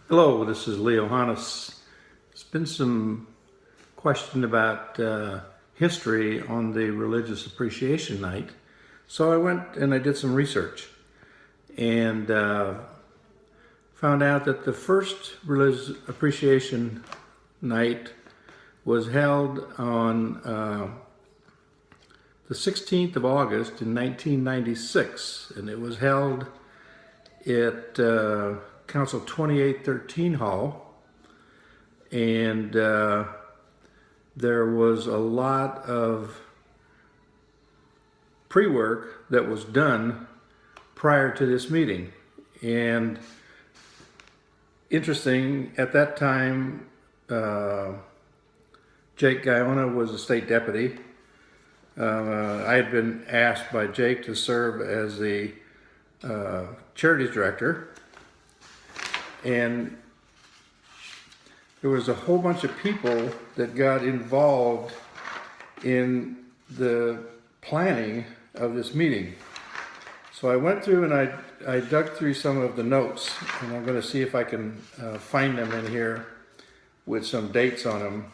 Hello, this is Leo Hannes. There's been some question about history on the Religious Appreciation Night. So I went and I did some research and found out that the first Religious Appreciation Night was held on the 16th of August in 1996, and it was held at Council 2813 Hall, and there was a lot of pre-work that was done prior to this meeting. And interesting, at that time, Jake Guyona was a state deputy. I had been asked by Jake to serve as the charities director, and there was a whole bunch of people that got involved in the planning of this meeting. So I went through and I dug through some of the notes, and I'm going to see if I can find them in here with some dates on them,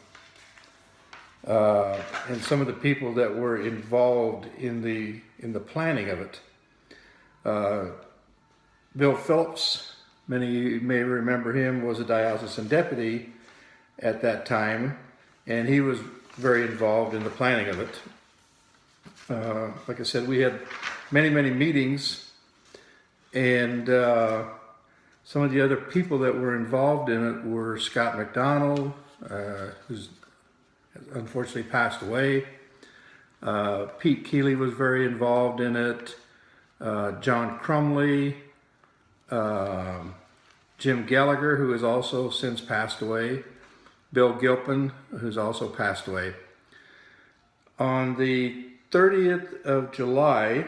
and some of the people that were involved in the planning of it. Bill Phillips, many of you may remember him, was a diocesan deputy at that time, and he was very involved in the planning of it. Like I said, we had many meetings, and some of the other people that were involved in it were Scott McDonald, who's unfortunately passed away. Pete Keeley was very involved in it. John Crumley, Jim Gallagher, who has also since passed away, Bill Gilpin, who's also passed away. On the 30th of July,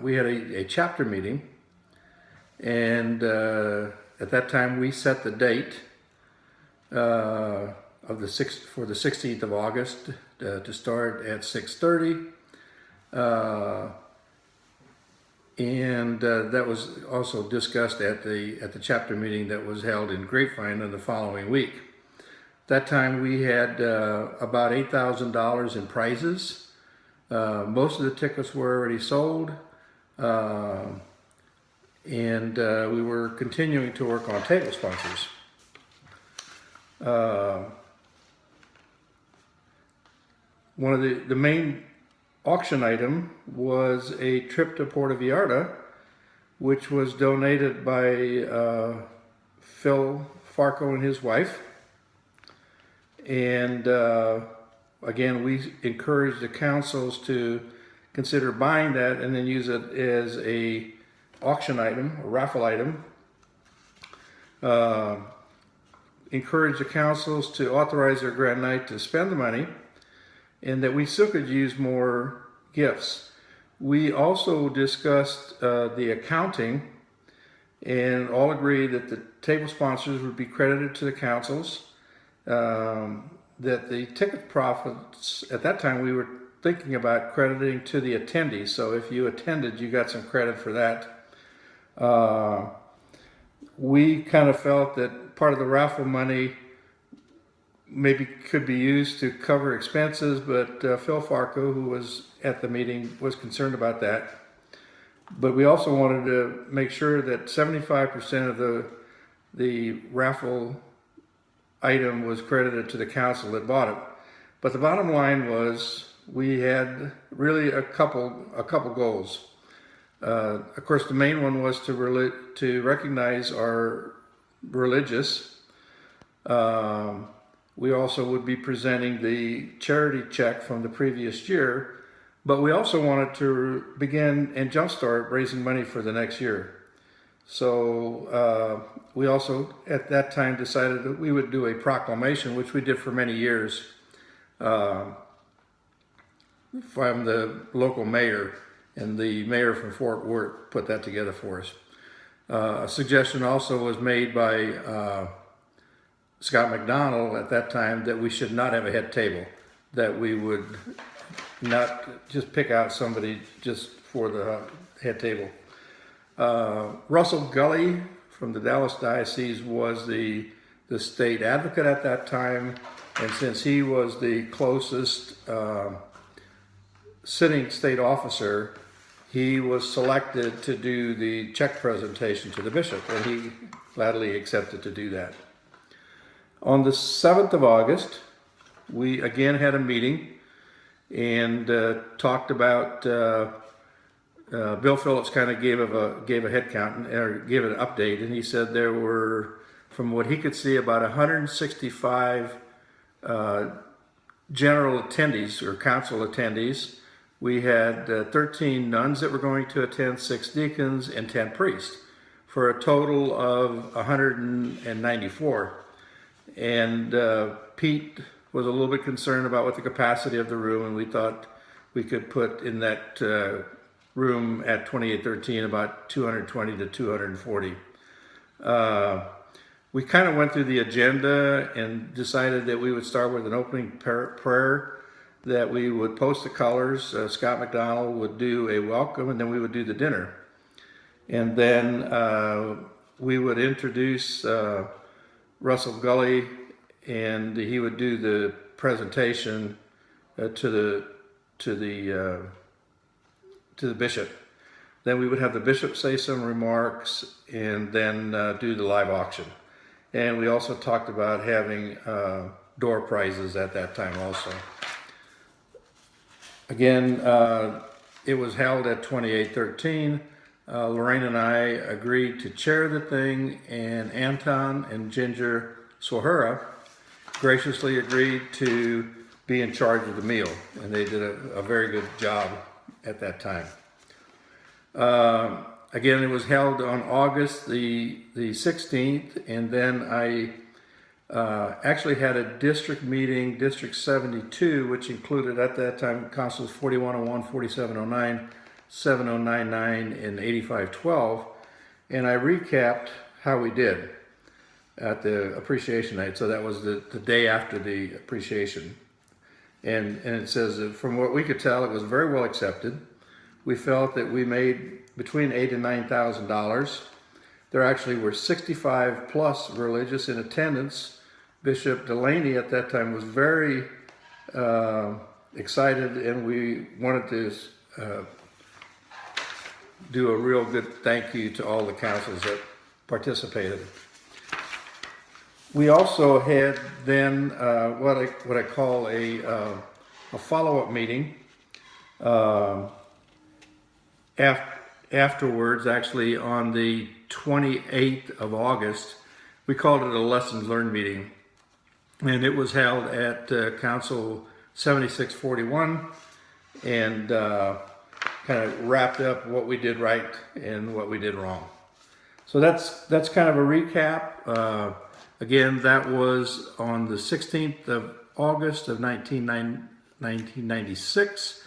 we had a chapter meeting, and at that time we set the date for the 16th of August to start at 6:30. And that was also discussed at the chapter meeting that was held in Grapevine in the following week. That time we had about $8,000 in prizes. Most of the tickets were already sold, and we were continuing to work on table sponsors. One of the main auction item was a trip to Puerto Vallarta, which was donated by Phil Farco and his wife. And again, we encouraged the councils to consider buying that and then use it as a auction item, a raffle item. Encourage the councils to authorize their grand night to spend the money, and that we still could use more gifts. We also discussed the accounting, and all agreed that the table sponsors would be credited to the councils, that the ticket profits, at that time we were thinking about crediting to the attendees, so if you attended, you got some credit for that. We kind of felt that part of the raffle money maybe could be used to cover expenses, but Phil Farco, who was at the meeting, was concerned about that. But we also wanted to make sure that 75% of the raffle item was credited to the council that bought it. But the bottom line was we had really a couple goals. Of course, the main one was to recognize our religious. We also would be presenting the charity check from the previous year, but we also wanted to begin and jumpstart raising money for the next year. So we also at that time decided that we would do a proclamation, which we did for many years, from the local mayor, and the mayor from Fort Worth put that together for us. A suggestion also was made by Scott McDonald at that time that we should not have a head table, that we would not just pick out somebody just for the head table. Russell Gully from the Dallas Diocese was the state advocate at that time, and since he was the closest sitting state officer, he was selected to do the check presentation to the bishop, and he gladly accepted to do that. On the 7th of August, we again had a meeting and talked about, Bill Phillips kind of gave a head count, or gave an update, and he said there were, from what he could see, about 165 general attendees or council attendees. We had 13 nuns that were going to attend, 6 deacons, and 10 priests, for a total of 194. And Pete was a little bit concerned about what the capacity of the room, and we thought we could put in that room at 2813 about 220 to 240. We kind of went through the agenda and decided that we would start with an opening prayer, that we would post the colors. Scott McDonald would do a welcome, and then we would do the dinner. And then we would introduce Russell Gully, and he would do the presentation to the bishop. Then we would have the bishop say some remarks, and then do the live auction. And we also talked about having door prizes at that time also. Again, it was held at 2813. Lorraine and I agreed to chair the thing, and Anton and Ginger Swahura graciously agreed to be in charge of the meal, and they did a very good job at that time. Again, it was held on August the 16th, and then I actually had a district meeting, District 72, which included at that time Consuls 4101, 4709, 7099, and 8512, and I recapped how we did at the appreciation night. So that was the day after the appreciation, and it says that from what we could tell, it was very well accepted. We felt that we made between $8,000 and $9,000. There actually were 65 plus religious in attendance. Bishop Delaney at that time was very excited, and we wanted to do a real good thank you to all the councils that participated. We also had then what I call a follow-up meeting afterwards, actually on the 28th of August. We called it a lessons learned meeting, and it was held at Council 7641, and kind of wrapped up what we did right and what we did wrong. So that's kind of a recap. Again, that was on the 16th of August of 1996,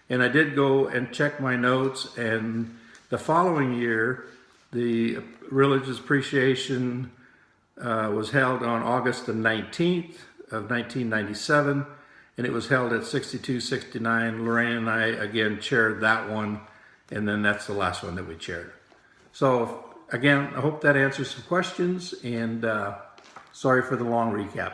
and I did go and check my notes, and the following year, the Religious Appreciation was held on August the 19th of 1997, and it was held at 6269. Lorraine and I again chaired that one, and then that's the last one that we chaired. So again, I hope that answers some questions, and sorry for the long recap.